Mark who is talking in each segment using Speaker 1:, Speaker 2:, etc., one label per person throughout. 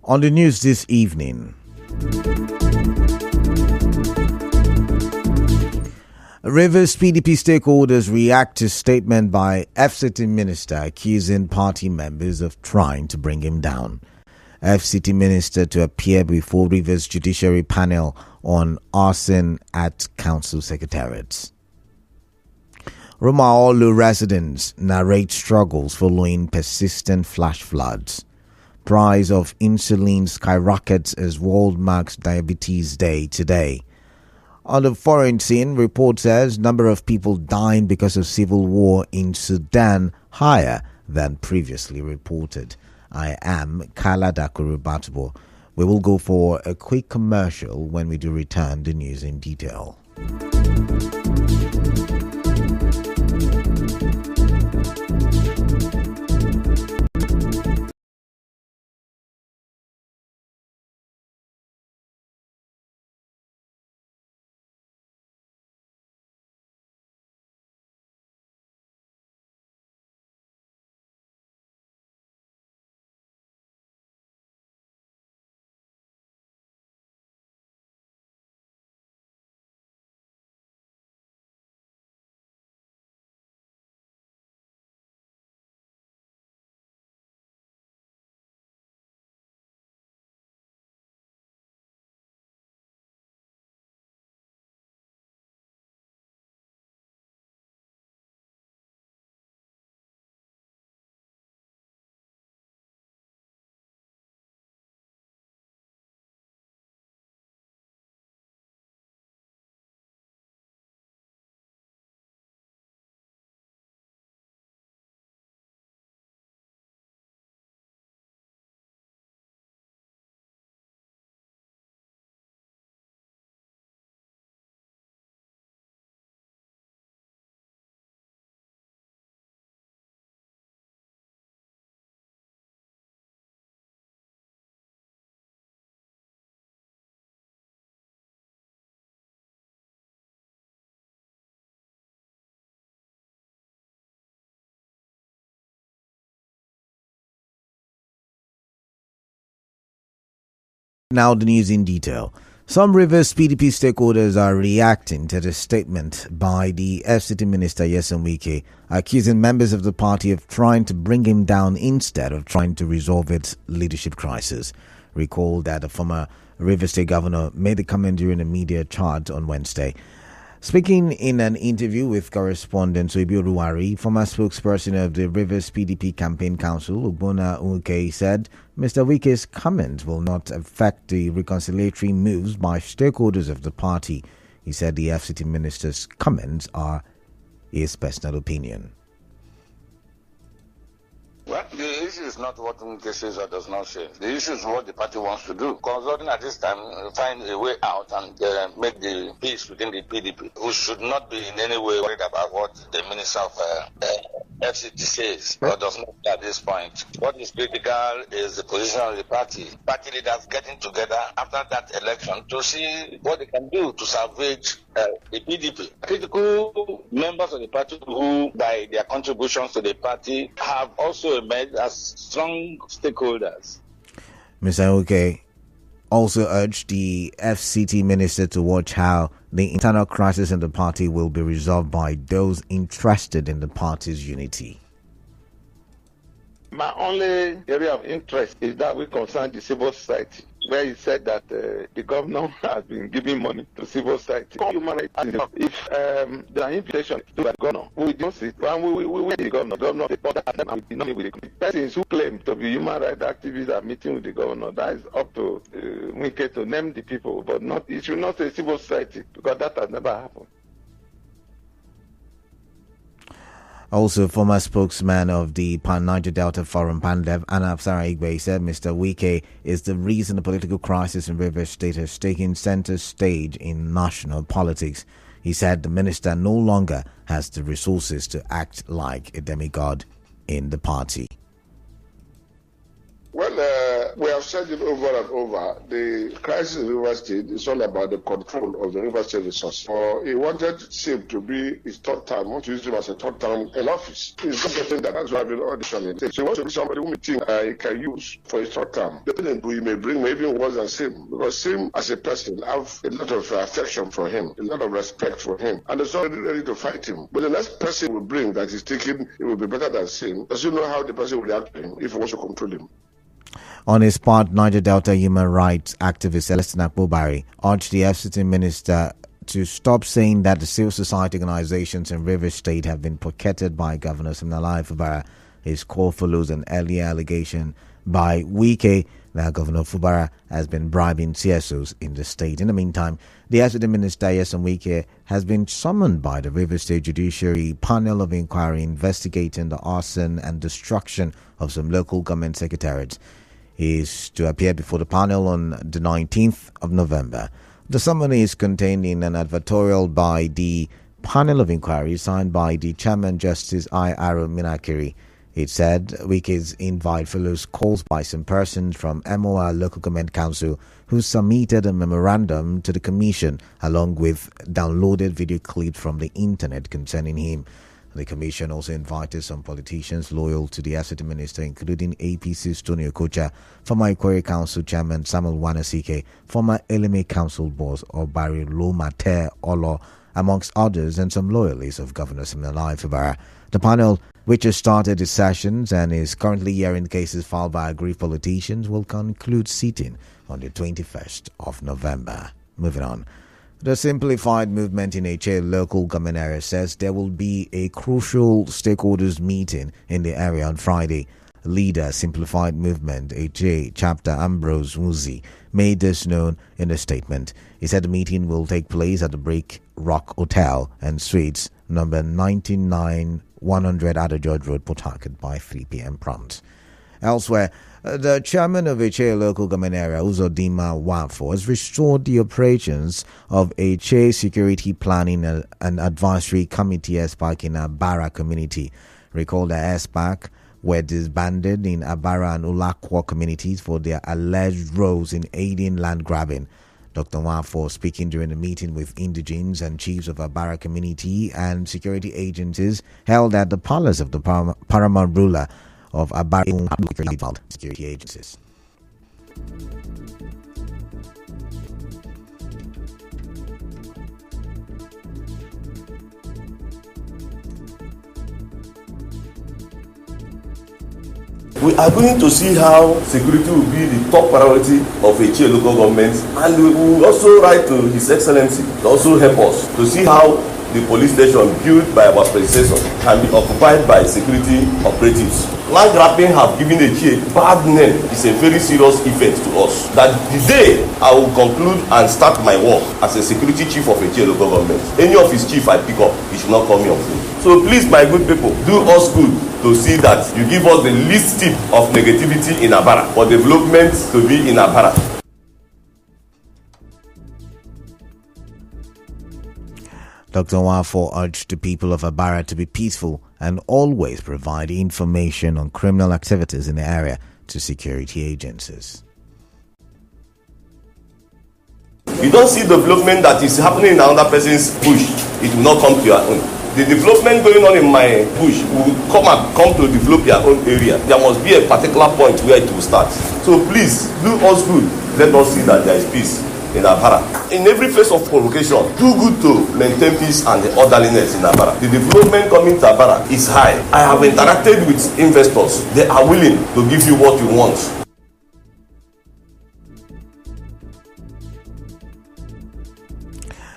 Speaker 1: On the news this evening, Rivers PDP stakeholders react to statement by FCT minister accusing party members of trying to bring him down. FCT minister to appear before Rivers Judiciary panel on arson at council secretariats. Romaolu residents narrate struggles following persistent flash floods. Price of insulin skyrockets as world marks Diabetes Day today. On the foreign scene, report says number of people dying because of civil war in Sudan higher than previously reported. I am Kala Dakurubatubo. We will go for a quick commercial. When we do return, the news in detail. Now the news in detail. Some Rivers PDP stakeholders are reacting to the statement by the FCT minister Nyesom Wike, accusing members of the party of trying to bring him down instead of trying to resolve its leadership crisis. Recall that the former Rivers State governor made the comment during a media chat on Wednesday. Speaking in an interview with correspondent Suibi Ruwari, former spokesperson of the Rivers PDP Campaign Council, Ugbona Uke, said Mr. Wike's comment will not affect the reconciliatory moves by stakeholders of the party. He said the FCT minister's comments are his personal opinion.
Speaker 2: Well, the issue is not what Wike says or does not say. The issue is what the party wants to do. Consulting at this time, find a way out and make the peace within the PDP. We should not be in any way worried about what the minister of FCT says or does not at this point. What is critical is the position of the party. Party leaders getting together after that election to see what they can do to salvage the PDP. Critical members of the party who, by their contributions to the party, have also emerged as strong stakeholders.
Speaker 1: Mr. Uke also urged the FCT minister to watch how the internal crisis in the party will be resolved by those interested in the party's unity.
Speaker 3: My only area of interest is that we concern the civil society, where he said that the governor has been giving money to civil society. If there are invitations to the governor, we don't sit and we wait the governor. Governor, the persons who claim to be human rights activists are meeting with the governor. That is up to Wike to name the people, but not. It should not say civil society because that has never happened.
Speaker 1: Also, former spokesman of the Pan-Niger Delta Forum, PANDEV, Anab Saraigbe, said Mr. Wike is the reason the political crisis in Rivers State has taken center stage in national politics. He said the minister no longer has the resources to act like a demigod in the party.
Speaker 2: Well,
Speaker 4: we have said it over and over. The crisis in River State is all about the control of the River State resources. He wanted SIM to be his third term, want to use him as a third term in office. He's not getting that. That's why I've been auditioning. So he wants to be somebody who he can use for his third term. The thing he may bring maybe worse than SIM, because SIM as a person have a lot of affection for him, a lot of respect for him, and is already ready to fight him. But the next person will bring that is taking, it will be better than SIM. Does you know how the person will react to him if he wants to control him?
Speaker 1: On his part, Niger Delta human rights activist Celestin Akpobari urged the FCT minister to stop saying that the civil society organizations in Rivers State have been pocketed by Governor Siminalayi Fubara. His call follows an earlier allegation by Wike that Governor Fubara has been bribing CSOs in the state. In the meantime, the FCT minister Nyesom Wike has been summoned by the Rivers State Judiciary Panel of Inquiry investigating the arson and destruction of some local government secretariats. He is to appear before the panel on the 19th of November. The summons is contained in an advertorial by the Panel of Inquiry signed by the Chairman Justice I. Aro Minakiri. It said Wike's invite follows calls by some persons from MOR Local Government Council who submitted a memorandum to the Commission along with downloaded video clips from the internet concerning him. The Commission also invited some politicians loyal to the FCT minister, including APC's Tony Okocha, former Ikwere Council Chairman Samuel Wanasike, former Eleme Council boss Obari Lomate Olo, amongst others, and some loyalists of Governor Siminalayi Fubara. The panel, which has started its sessions and is currently hearing cases filed by aggrieved politicians, will conclude sitting on the 21st of November. Moving on. The Simplified Movement in Eche local government area says there will be a crucial stakeholders meeting in the area on Friday. Leader Simplified Movement Eche chapter Ambrose Wuzi made this known in a statement. He said the meeting will take place at the Break Rock Hotel and Suites, number 99 100 Ada George Road, Port Harcourt, by 3 p.m. prompt. Elsewhere, the chairman of Eche local government area, Uzodinma Nwafo, has restored the operations of Eche Security Planning and Advisory Committee ESPAC in Abara community. Recall that ESPAC were disbanded in Abara and Ulakwa communities for their alleged roles in aiding land grabbing. Dr. Nwafo, speaking during a meeting with indigenes and chiefs of Abara community and security agencies held at the palace of the paramount ruler of Abara security agencies.
Speaker 5: We are going to see how security will be the top priority of Eche local government, and we will also write to His Excellency to also help us to see how the police station built by our predecessor can be occupied by security operatives. Land grabbing have given Eche a bad name. It's a very serious effect to us. That the day I will conclude and start my work as a security chief of Eche local government, any of his chief I pick up, he should not call me on phone. So please, my good people, do us good to see that you give us the least tip of negativity in Abara for development to be in Abara.
Speaker 1: Dr. Nwafo urged the people of Abara to be peaceful and always provide information on criminal activities in the area to security agencies.
Speaker 5: You don't see development that is happening in another person's bush, it will not come to your own. The development going on in my bush will come to develop your own area. There must be a particular point where it will start. So please, do us good. Let us see that there is peace in Abara. In every phase of provocation, do good to maintain peace and the orderliness in Abara. The development coming to Abara is high. I have interacted with investors. They are willing to give you what you want.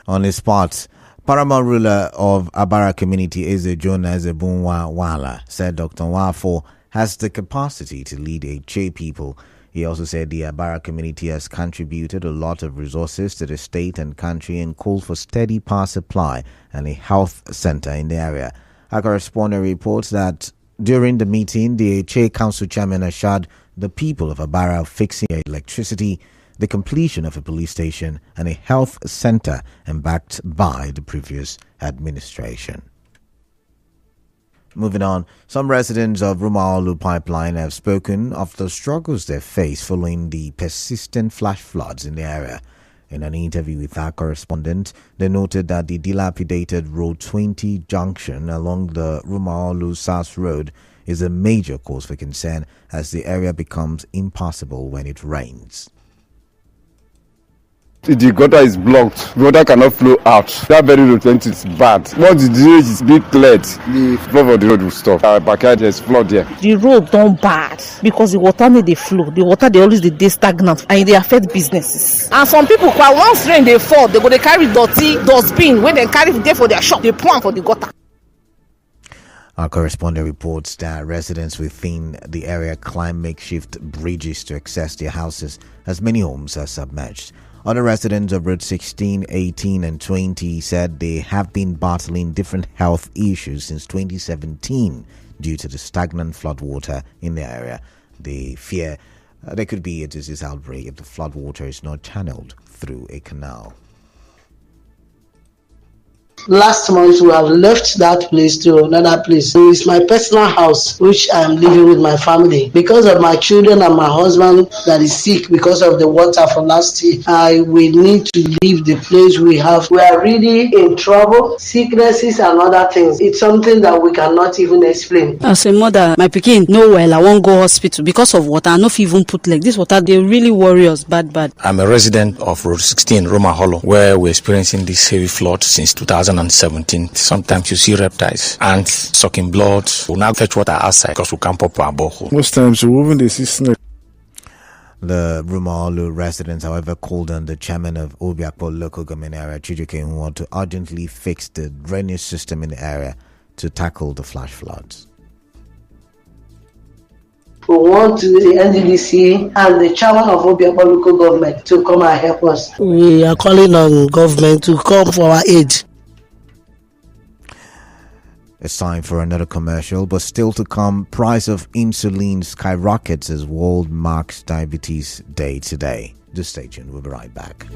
Speaker 1: On his part, paramount ruler of Abara community Eze Jonah Ezebunwa Wala said Dr. Nwafo has the capacity to lead Eche people. He also said the Abara community has contributed a lot of resources to the state and country and called for steady power supply and a health center in the area. Our correspondent reports that during the meeting, the Eche Council chairman assured the people of Abara of fixing electricity, the completion of a police station, and a health center, and backed by the previous administration. Moving on, some residents of Rumaolu Pipeline have spoken of the struggles they face following the persistent flash floods in the area. In an interview with our correspondent, they noted that the dilapidated Road 20 junction along the Rumaolu South Road is a major cause for concern as the area becomes impassable when it rains.
Speaker 6: The gutter is blocked. The water cannot flow out. That very road 20 is bad. Once the drainage is being cleared, the flow of the road will stop. Our backyard there's flood there.
Speaker 7: The road don't bad because the water need the flow. The water they always dey stagnant and they affect businesses. And some people, once rain they fall, they go they carry dirty dustbin when they carry there for their shop. They pour for the gutter.
Speaker 1: Our correspondent reports that residents within the area climb makeshift bridges to access their houses as many homes are submerged. Other residents of Road 16, 18 and 20 said they have been battling different health issues since 2017 due to the stagnant floodwater in the area. They fear there could be a disease outbreak if the floodwater is not channeled through a canal.
Speaker 8: Last month, we have left that place to another place. It's my personal house, which I am living with my family. Because of my children and my husband that is sick because of the water from last year, I will need to leave the place we have. We are really in trouble, sicknesses and other things. It's something that we cannot even explain.
Speaker 9: As a mother, my pikin no well, I won't go hospital because of water. I no fit even put like this water. They really worry us bad.
Speaker 10: I'm a resident of Road 16, Rumaolu, where we're experiencing this heavy flood since 2017. Sometimes you see reptiles, ants sucking blood. We'll now fetch water outside because we can't pop our borehole.
Speaker 6: Most times we even see snake.
Speaker 1: The Rumaolu residents, however, called on the chairman of Obiakpo local government area, Chijuke Nwa, to urgently fix the drainage system in the area to tackle the flash floods.
Speaker 8: We want the NDDC and the chairman of Obiakpo local government to come and help us.
Speaker 11: We are calling on government to come for our aid.
Speaker 1: It's time for another commercial, but still to come, price of insulin skyrockets as World marks Diabetes Day today. Just stay tuned, we'll be right back.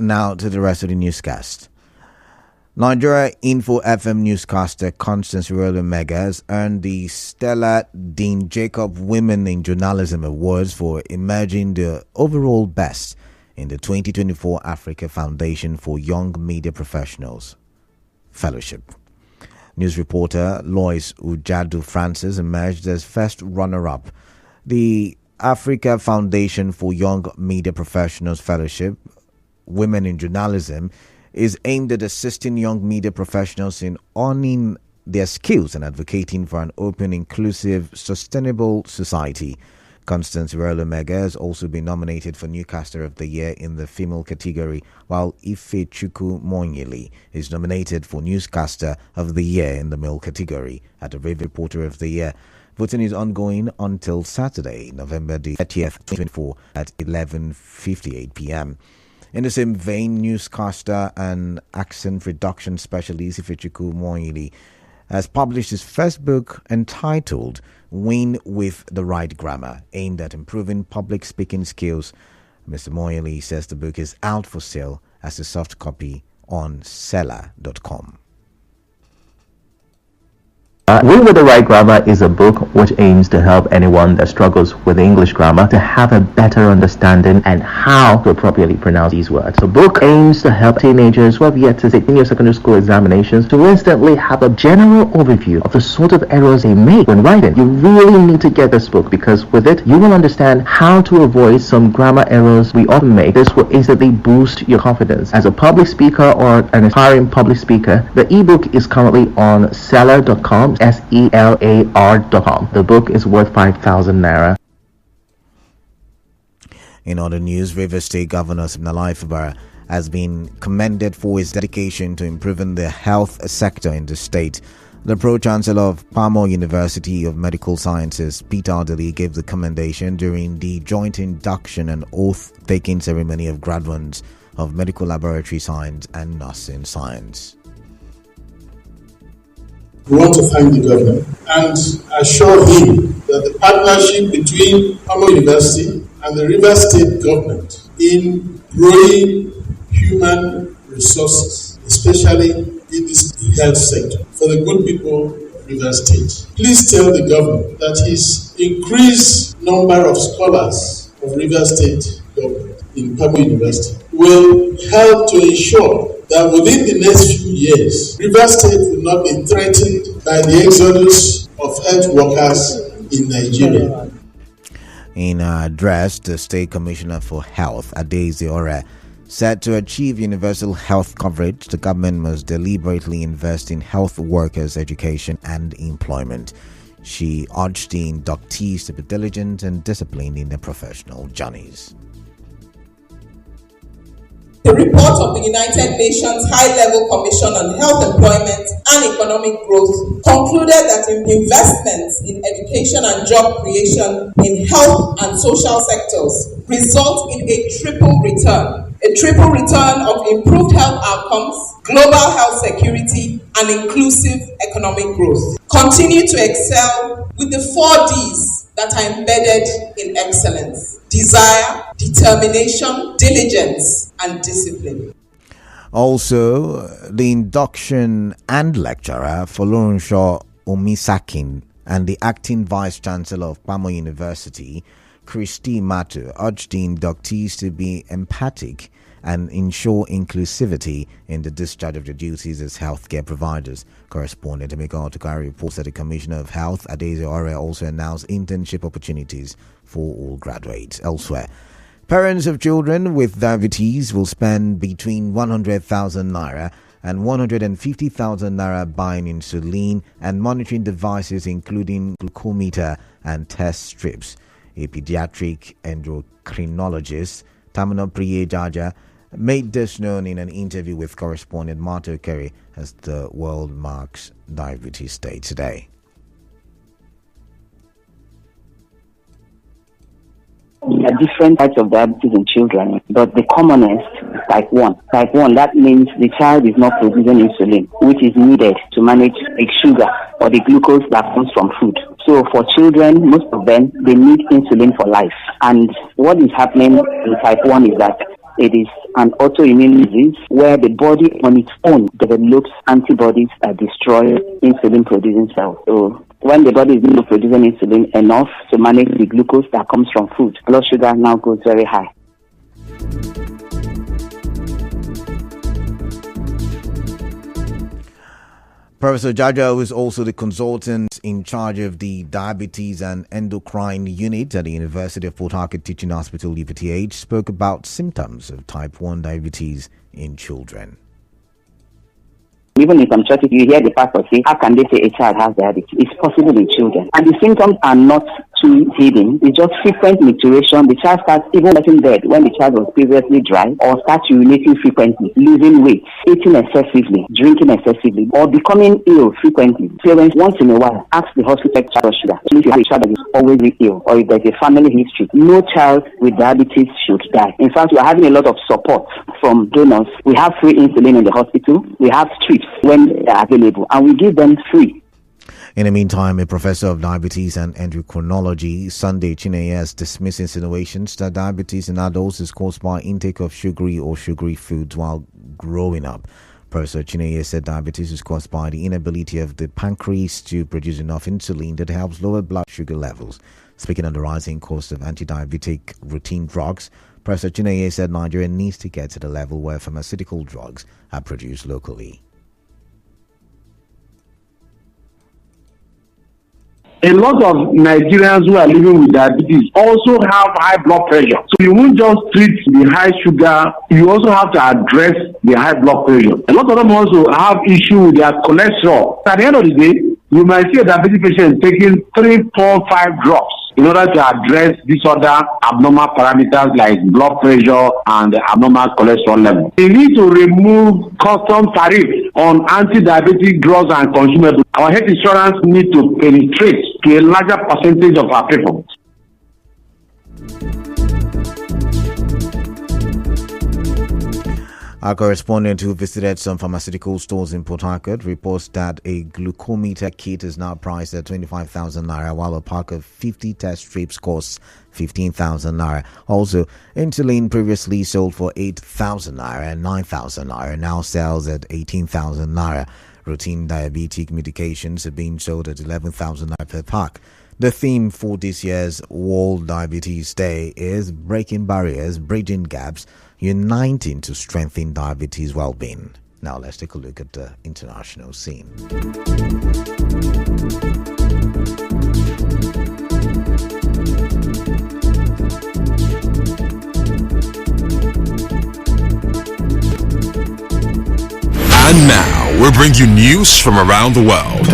Speaker 1: Now to the rest of the newscast. Nigeria Info FM newscaster Constance Mega has earned the Stella Dean Jacob Women in Journalism Awards for emerging the overall best in the 2024 Africa Foundation for Young Media Professionals Fellowship. News reporter Lois Ujadu Francis emerged as first runner-up. The Africa Foundation for Young Media Professionals Fellowship Women in Journalism is aimed at assisting young media professionals in honing their skills and advocating for an open, inclusive, sustainable society. Constance Irelomega has also been nominated for Newscaster of the Year in the female category, while Ifechukwu Monyili is nominated for Newscaster of the Year in the male category at the Rave Reporter of the Year. Voting is ongoing until Saturday, November the 30th, 2024 at 11:58 p.m. In the same vein, newscaster and accent reduction specialist Ifechukwu Monyili has published his first book entitled Win with the Right Grammar, aimed at improving public speaking skills. Mr. Monyili says the book is out for sale as a soft copy on seller.com.
Speaker 12: Win with the Right Grammar is a book which aims to help anyone that struggles with English grammar to have a better understanding and how to appropriately pronounce these words. The book aims to help teenagers who have yet to take senior secondary school examinations to instantly have a general overview of the sort of errors they make when writing. You really need to get this book because with it, you will understand how to avoid some grammar errors we often make. This will instantly boost your confidence. As a public speaker or an aspiring public speaker, the ebook is currently on seller.com. SELAR.com. The book is worth 5,000 naira.
Speaker 1: In other news, Rivers State Governor Siminalayi Fubara has been commended for his dedication to improving the health sector in the state. The Pro-Chancellor of Pamo University of Medical Sciences, Peter Adeli, gave the commendation during the joint induction and oath-taking ceremony of graduates of Medical Laboratory Science and Nursing Science.
Speaker 13: We want to thank the governor and assure him that the partnership between Pamo University and the Rivers State government in growing human resources, especially in this health sector, for the good people of Rivers State. Please tell the governor that his increased number of scholars of Rivers State government in Pamo University will help to ensure that within the next few years, Rivers State will not be threatened by the exodus of health workers in Nigeria.
Speaker 1: In an address, the State Commissioner for Health, Adeze Ore, said to achieve universal health coverage, the government must deliberately invest in health workers' education and employment. She urged the inductees to be diligent and disciplined in their professional journeys.
Speaker 14: The report of the United Nations High-Level Commission on Health, Employment and Economic Growth concluded that investments in education and job creation in health and social sectors result in a triple return. A triple return of improved health outcomes, global health security, and inclusive economic growth. Continue to excel with the 4 Ds that are embedded in excellence: desire, determination, diligence, and discipline.
Speaker 1: Also, the induction and lecturer Folorunsho Omisakin and the acting vice chancellor of Pamo University, Christy Matu, urged the inductees to be empathic and ensure inclusivity in the discharge of their duties as healthcare providers. Correspondent Emeka Otukari reports that the Commissioner of Health, Adeze Ore, also announced internship opportunities for all graduates. Elsewhere, parents of children with diabetes will spend between 100,000 naira and 150,000 naira buying insulin and monitoring devices including glucometer and test strips. A pediatric endocrinologist, Tamino Priye Jaja, made this known in an interview with correspondent Marto Kerry as the world marks Diabetes Day today.
Speaker 15: There are different types of diabetes in children, but the commonest is type 1. Type 1, that means the child is not producing insulin, which is needed to manage the sugar or the glucose that comes from food. So for children, most of them, they need insulin for life. And what is happening in type 1 is that it is an autoimmune disease where the body on its own develops antibodies that destroy insulin-producing cells. So when the body is not producing insulin enough to manage the glucose that comes from food, blood sugar now goes very high.
Speaker 1: Professor Jaja, who is also the consultant in charge of the Diabetes and Endocrine Unit at the University of Port Harcourt Teaching Hospital, UPTH, spoke about symptoms of type 1 diabetes in children.
Speaker 15: Even in some churches, you hear the pastor say, how can they say a child has diabetes? It's possible in children. And the symptoms are not too hidden. It's just frequent micturition. The child starts even getting bed when the child was previously dry, or starts urinating frequently, losing weight, eating excessively, drinking excessively, or becoming ill frequently. Parents, once in a while, ask the hospital to check sugar. If you have a child that is always ill, or if there's a family history, no child with diabetes should die. In fact, we are having a lot of support from donors. We have free insulin in the hospital. We have strips when they are available, and we give them free.
Speaker 1: In the meantime, a professor of diabetes and endocrinology, Sunday Chineye, has dismissed insinuations that diabetes in adults is caused by intake of sugary or sugary foods while growing up. Professor Chineye said diabetes is caused by the inability of the pancreas to produce enough insulin that helps lower blood sugar levels. Speaking on the rising cost of anti-diabetic routine drugs, Professor Chineye said Nigeria needs to get to the level where pharmaceutical drugs are produced locally.
Speaker 16: A lot of Nigerians who are living with diabetes also have high blood pressure. So you won't just treat the high sugar, you also have to address the high blood pressure. A lot of them also have issue with their cholesterol. At the end of the day, you might see a diabetic patient taking 3, 4, 5 drops in order to address these other abnormal parameters like blood pressure and the abnormal cholesterol level. We need to remove custom tariff on anti-diabetic drugs and consumables. Our health insurance need to penetrate to a larger percentage of our people.
Speaker 1: Our correspondent who visited some pharmaceutical stores in Port Harcourt reports that a glucometer kit is now priced at 25,000 naira, while a pack of 50 test strips costs 15,000 naira. Also, insulin previously sold for 8,000 naira and 9,000 naira now sells at 18,000 naira. Routine diabetic medications are being sold at 11,000 naira per pack. The theme for this year's World Diabetes Day is breaking barriers, bridging gaps, uniting to strengthen diabetes well-being. Now let's take a look at the international scene.
Speaker 17: And now we'll bring you news from around the world.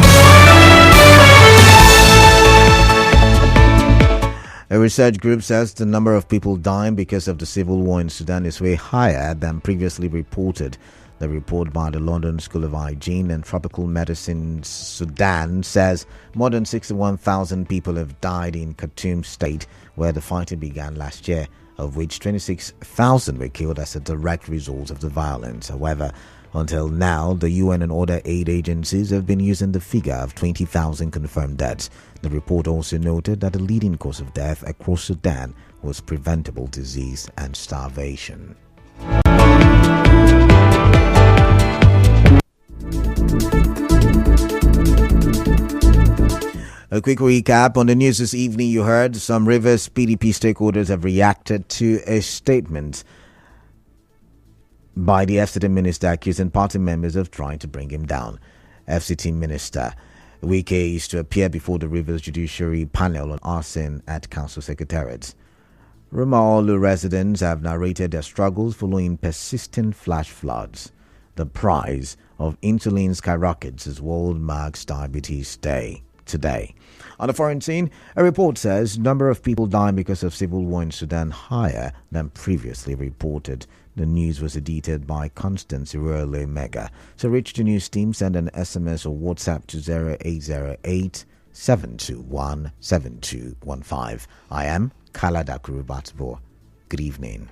Speaker 1: A research group says the number of people dying because of the civil war in Sudan is way higher than previously reported. The report by the London School of Hygiene and Tropical Medicine Sudan says more than 61,000 people have died in Khartoum state, where the fighting began last year, of which 26,000 were killed as a direct result of the violence. However, until now, the UN and other aid agencies have been using the figure of 20,000 confirmed deaths. The report also noted that the leading cause of death across Sudan was preventable disease and starvation. A quick recap on the news this evening. You heard some Rivers PDP stakeholders have reacted to a statement by the FCT minister accusing party members of trying to bring him down. FCT minister Wike is to appear before the Rivers Judiciary panel on arson at council secretariats. Rumaolu residents have narrated their struggles following persistent flash floods. The price of insulin skyrockets as world marks Diabetes Day today. On the foreign scene, a report says number of people dying because of civil war in Sudan higher than previously reported. The news was edited by Constance Irole Mega. So reach the news team, send an SMS or WhatsApp to 0808 721 7215. I am Kala Dakuru Batbo. Good evening.